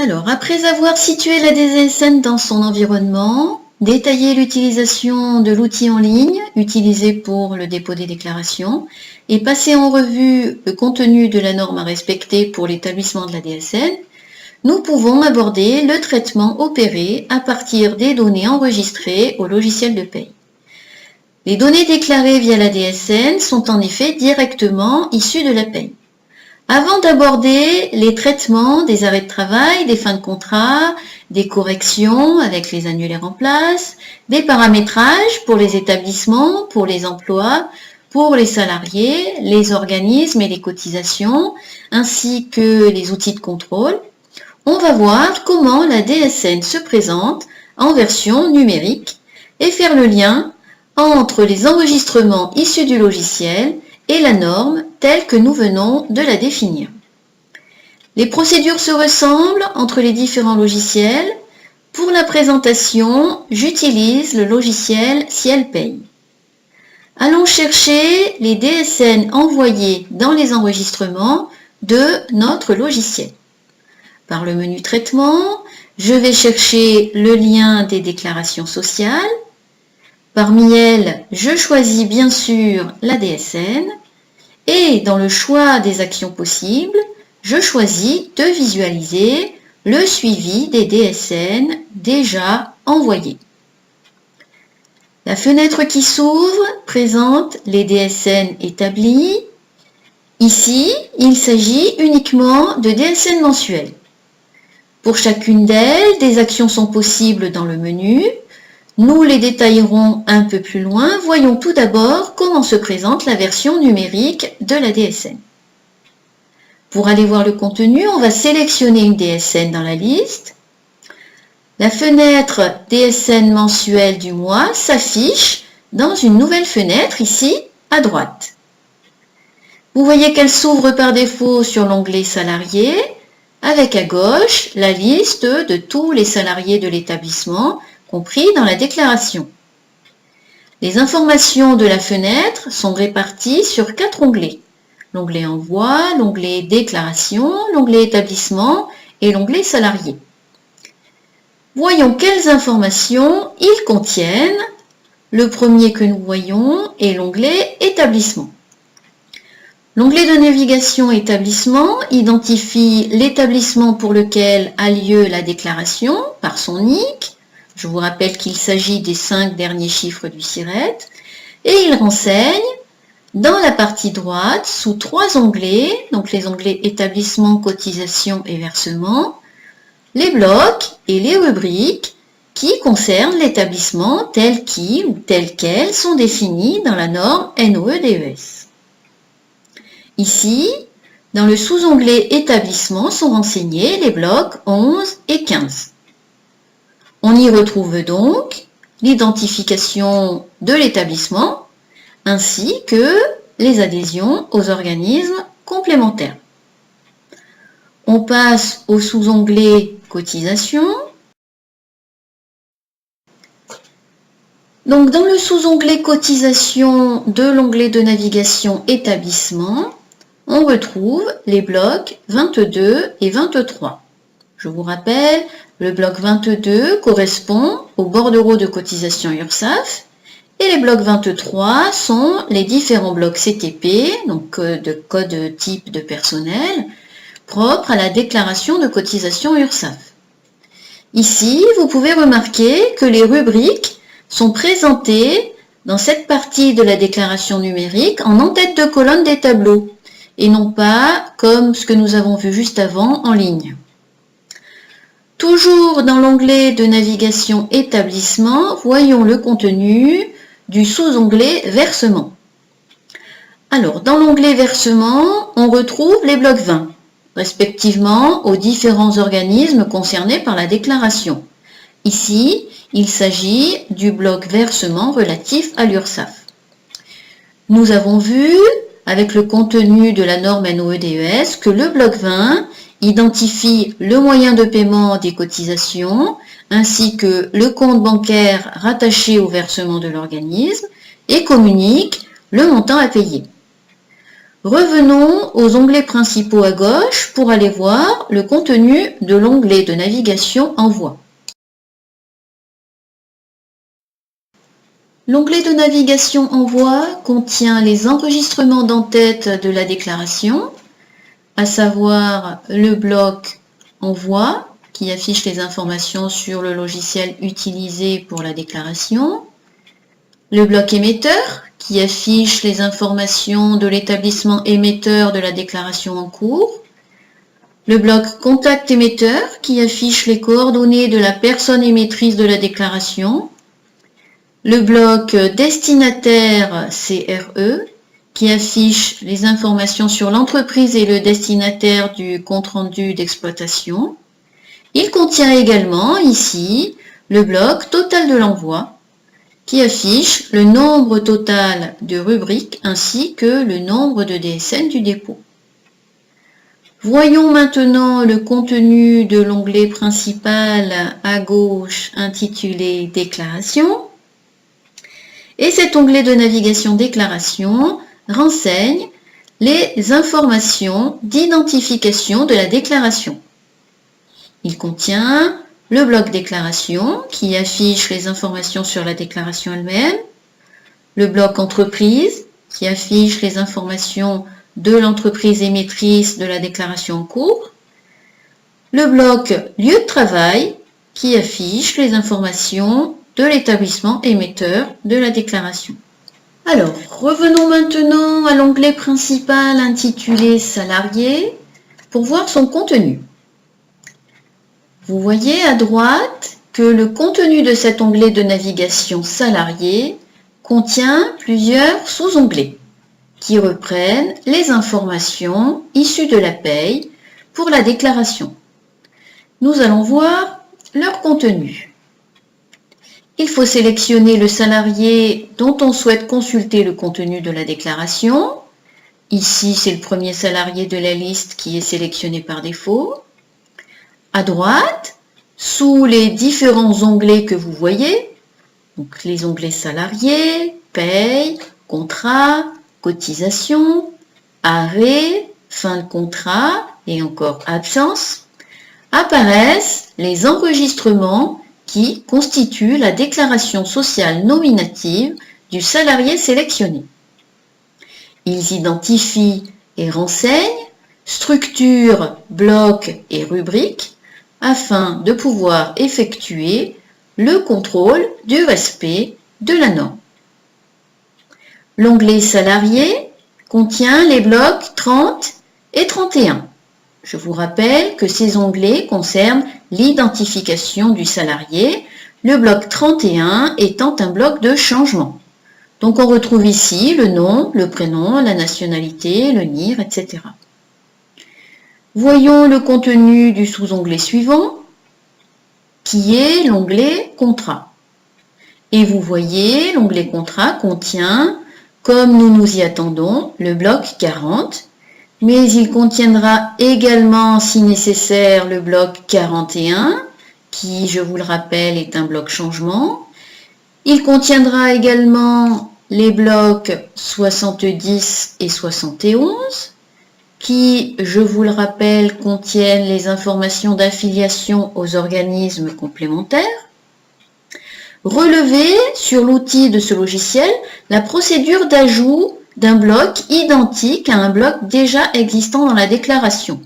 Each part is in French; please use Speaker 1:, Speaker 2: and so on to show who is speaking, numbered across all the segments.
Speaker 1: Alors, après avoir situé la DSN dans son environnement, détaillé l'utilisation de l'outil en ligne utilisé pour le dépôt des déclarations et passé en revue le contenu de la norme à respecter pour l'établissement de la DSN, nous pouvons aborder le traitement opéré à partir des données enregistrées au logiciel de paie. Les données déclarées via la DSN sont en effet directement issues de la paie. Avant d'aborder les traitements des arrêts de travail, des fins de contrat, des corrections avec les annulaires en place, des paramétrages pour les établissements, pour les emplois, pour les salariés, les organismes et les cotisations, ainsi que les outils de contrôle, on va voir comment la DSN se présente en version numérique et faire le lien entre les enregistrements issus du logiciel et la norme telle que nous venons de la définir. Les procédures se ressemblent entre les différents logiciels. Pour la présentation, j'utilise le logiciel CielPay. Allons chercher les DSN envoyés dans les enregistrements de notre logiciel. Par le menu Traitement, je vais chercher le lien des déclarations sociales. Parmi elles, je choisis bien sûr la DSN et dans le choix des actions possibles, je choisis de visualiser le suivi des DSN déjà envoyés. La fenêtre qui s'ouvre présente les DSN établis. Ici, il s'agit uniquement de DSN mensuels. Pour chacune d'elles, des actions sont possibles dans le menu. Nous les détaillerons un peu plus loin. Voyons tout d'abord comment se présente la version numérique de la DSN. Pour aller voir le contenu, on va sélectionner une DSN dans la liste. La fenêtre DSN mensuelle du mois s'affiche dans une nouvelle fenêtre ici à droite. Vous voyez qu'elle s'ouvre par défaut sur l'onglet Salariés, avec à gauche la liste de tous les salariés de l'établissement, compris dans la déclaration. Les informations de la fenêtre sont réparties sur 4 onglets. L'onglet Envoi, l'onglet Déclaration, l'onglet Établissement et l'onglet Salariés. Voyons quelles informations ils contiennent. Le premier que nous voyons est l'onglet Établissement. L'onglet de navigation Établissement identifie l'établissement pour lequel a lieu la déclaration par son NIC. Je vous rappelle qu'il s'agit des 5 derniers chiffres du SIRET. Et il renseigne dans la partie droite sous 3 onglets, donc les onglets Établissement, Cotisation et Versement, les blocs et les rubriques qui concernent l'établissement tel qu'il ou tel qu'elles sont définis dans la norme NOE-DES. Ici, dans le sous-onglet Établissement sont renseignés les blocs 11 et 15. On y retrouve donc l'identification de l'établissement ainsi que les adhésions aux organismes complémentaires. On passe au sous-onglet Cotisation. Donc dans le sous-onglet Cotisation de l'onglet de navigation Établissement, on retrouve les blocs 22 et 23. Je vous rappelle, le bloc 22 correspond aux bordereaux de cotisation URSSAF et les blocs 23 sont les différents blocs CTP, donc de code type de personnel, propres à la déclaration de cotisation URSSAF. Ici, vous pouvez remarquer que les rubriques sont présentées dans cette partie de la déclaration numérique en en-tête de colonne des tableaux et non pas comme ce que nous avons vu juste avant en ligne. Toujours dans l'onglet de navigation Établissement, voyons le contenu du sous-onglet Versement. Alors, dans l'onglet Versement, on retrouve les blocs 20, respectivement aux différents organismes concernés par la déclaration. Ici, il s'agit du bloc Versement relatif à l'URSSAF. Nous avons vu, avec le contenu de la norme NOE-DES, que le bloc 20 identifie le moyen de paiement des cotisations ainsi que le compte bancaire rattaché au versement de l'organisme et communique le montant à payer. Revenons aux onglets principaux à gauche pour aller voir le contenu de l'onglet de navigation Envoi. L'onglet de navigation Envoi contient les enregistrements d'en-tête de la déclaration, à savoir le bloc Envoi qui affiche les informations sur le logiciel utilisé pour la déclaration, le bloc émetteur qui affiche les informations de l'établissement émetteur de la déclaration en cours, le bloc contact émetteur qui affiche les coordonnées de la personne émettrice de la déclaration, le bloc destinataire CRE qui affiche les informations sur l'entreprise et le destinataire du compte-rendu d'exploitation. Il contient également ici le bloc total de l'envoi qui affiche le nombre total de rubriques ainsi que le nombre de DSN du dépôt. Voyons maintenant le contenu de l'onglet principal à gauche intitulé Déclaration. Et cet onglet de navigation Déclaration renseigne les informations d'identification de la déclaration. Il contient le bloc déclaration qui affiche les informations sur la déclaration elle-même, le bloc entreprise qui affiche les informations de l'entreprise émettrice de la déclaration en cours, le bloc lieu de travail qui affiche les informations de l'établissement émetteur de la déclaration. Alors, revenons maintenant à l'onglet principal intitulé Salariés pour voir son contenu. Vous voyez à droite que le contenu de cet onglet de navigation Salariés contient plusieurs sous-onglets qui reprennent les informations issues de la paye pour la déclaration. Nous allons voir leur contenu. Il faut sélectionner le salarié dont on souhaite consulter le contenu de la déclaration. Ici, c'est le premier salarié de la liste qui est sélectionné par défaut. À droite, sous les différents onglets que vous voyez, donc les onglets salariés, paye, contrat, cotisation, arrêt, fin de contrat et encore absence, apparaissent les enregistrements qui constituent la déclaration sociale nominative du salarié sélectionné. Ils identifient et renseignent structure, bloc et rubrique afin de pouvoir effectuer le contrôle du respect de la norme. L'onglet Salariés contient les blocs 30 et 31. Je vous rappelle que ces onglets concernent l'identification du salarié, le bloc 31 étant un bloc de changement. Donc on retrouve ici le nom, le prénom, la nationalité, le NIR, etc. Voyons le contenu du sous-onglet suivant, qui est l'onglet Contrat. Et vous voyez, l'onglet Contrat contient, comme nous nous y attendons, le bloc 40, mais il contiendra également, si nécessaire, le bloc 41, qui, je vous le rappelle, est un bloc changement. Il contiendra également les blocs 70 et 71, qui, je vous le rappelle, contiennent les informations d'affiliation aux organismes complémentaires. Relevez sur l'outil de ce logiciel la procédure d'ajout d'un bloc identique à un bloc déjà existant dans la déclaration.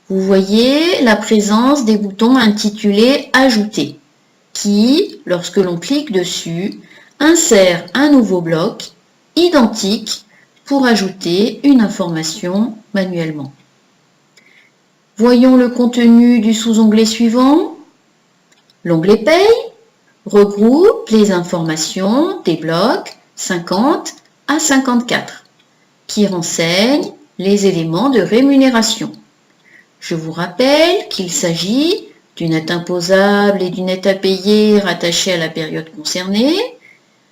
Speaker 1: Vous voyez la présence des boutons intitulés « Ajouter » qui, lorsque l'on clique dessus, insère un nouveau bloc identique pour ajouter une information manuellement. Voyons le contenu du sous-onglet suivant. L'onglet Paye regroupe les informations des blocs 50 à 54 qui renseignent les éléments de rémunération. Je vous rappelle qu'il s'agit du net imposable et du net à payer rattaché à la période concernée,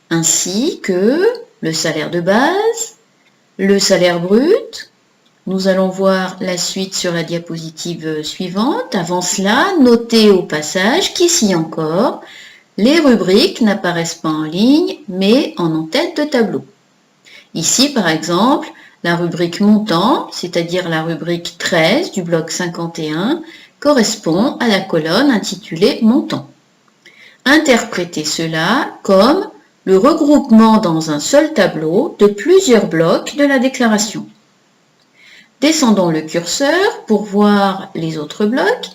Speaker 1: ainsi que le salaire de base, le salaire brut. Nous allons voir la suite sur la diapositive suivante. Avant cela, notez au passage qu'ici encore, les rubriques n'apparaissent pas en ligne, mais en en-tête de tableau. Ici, par exemple, La rubrique montant, c'est-à-dire la rubrique 13 du bloc 51, correspond à la colonne intitulée montant. Interprétez cela comme le regroupement dans un seul tableau de plusieurs blocs de la déclaration. Descendons le curseur pour voir les autres blocs.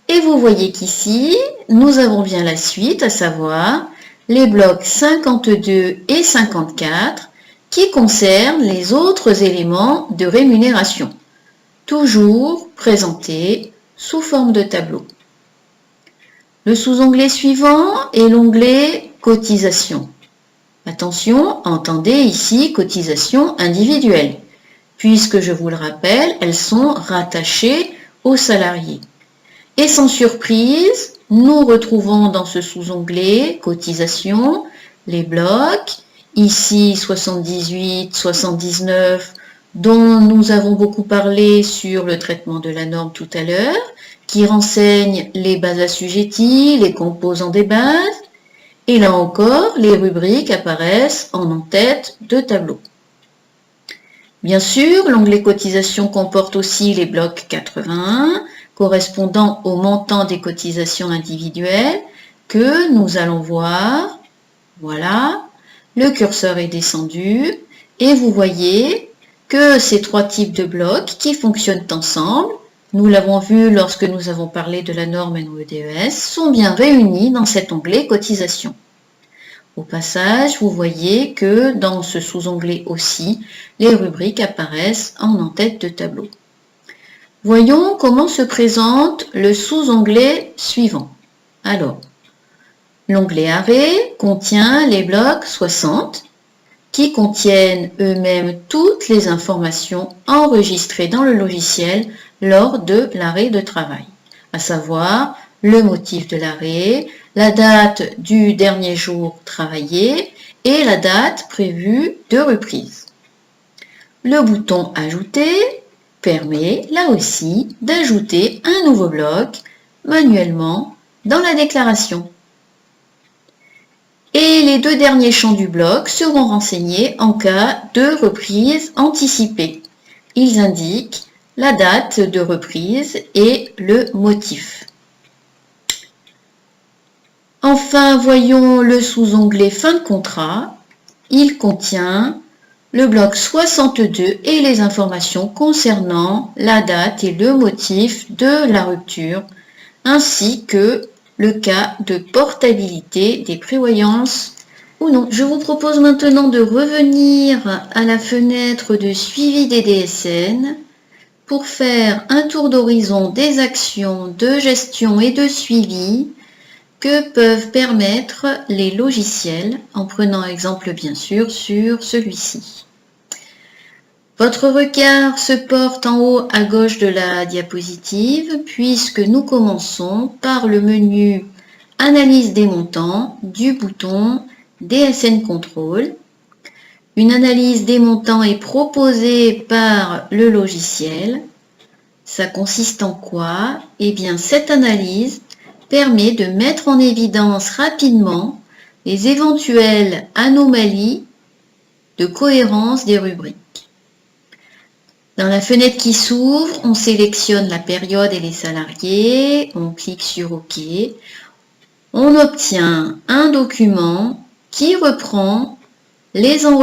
Speaker 1: Et vous voyez qu'ici, nous avons bien la suite, à savoir les blocs 52 et 54 qui concernent les autres éléments de rémunération, toujours présentés sous forme de tableau. Le sous-onglet suivant est l'onglet cotisation. Attention, entendez ici cotisation individuelle, puisque je vous le rappelle, elles sont rattachées aux salariés. Et sans surprise, nous retrouvons dans ce sous-onglet cotisation les blocs, ici 78, 79, dont nous avons beaucoup parlé sur le traitement de la norme tout à l'heure, qui renseigne les bases assujetties, les composants des bases, et là encore, les rubriques apparaissent en en-tête de tableau. Bien sûr, l'onglet cotisation comporte aussi les blocs 81, correspondant au montant des cotisations individuelles que nous allons voir. Voilà, le curseur est descendu et vous voyez que ces trois types de blocs qui fonctionnent ensemble, nous l'avons vu lorsque nous avons parlé de la norme NOEDES, sont bien réunis dans cet onglet cotisation. Au passage, vous voyez que dans ce sous-onglet aussi, les rubriques apparaissent en en-tête de tableau. Voyons comment se présente le sous-onglet suivant. Alors, l'onglet arrêt contient les blocs 60 qui contiennent eux-mêmes toutes les informations enregistrées dans le logiciel lors de l'arrêt de travail, à savoir le motif de l'arrêt, la date du dernier jour travaillé et la date prévue de reprise. Le bouton Ajouter permet là aussi d'ajouter un nouveau bloc manuellement dans la déclaration. Et les deux derniers champs du bloc seront renseignés en cas de reprise anticipée. Ils indiquent la date de reprise et le motif. Enfin, voyons le sous-onglet Fin de contrat. Il contient le bloc 62 et les informations concernant la date et le motif de la rupture, ainsi que le cas de portabilité des prévoyances ou non. Je vous propose maintenant de revenir à la fenêtre de suivi des DSN pour faire un tour d'horizon des actions de gestion et de suivi que peuvent permettre les logiciels, en prenant exemple bien sûr sur celui-ci. Votre regard se porte en haut à gauche de la diapositive puisque nous commençons par le menu Analyse des montants du bouton DSN Control. Une analyse des montants est proposée par le logiciel. Ça consiste en quoi? Eh bien, cette analyse permet de mettre en évidence rapidement les éventuelles anomalies de cohérence des rubriques. Dans la fenêtre qui s'ouvre, on sélectionne la période et les salariés, on clique sur OK. On obtient un document qui reprend les enregistrements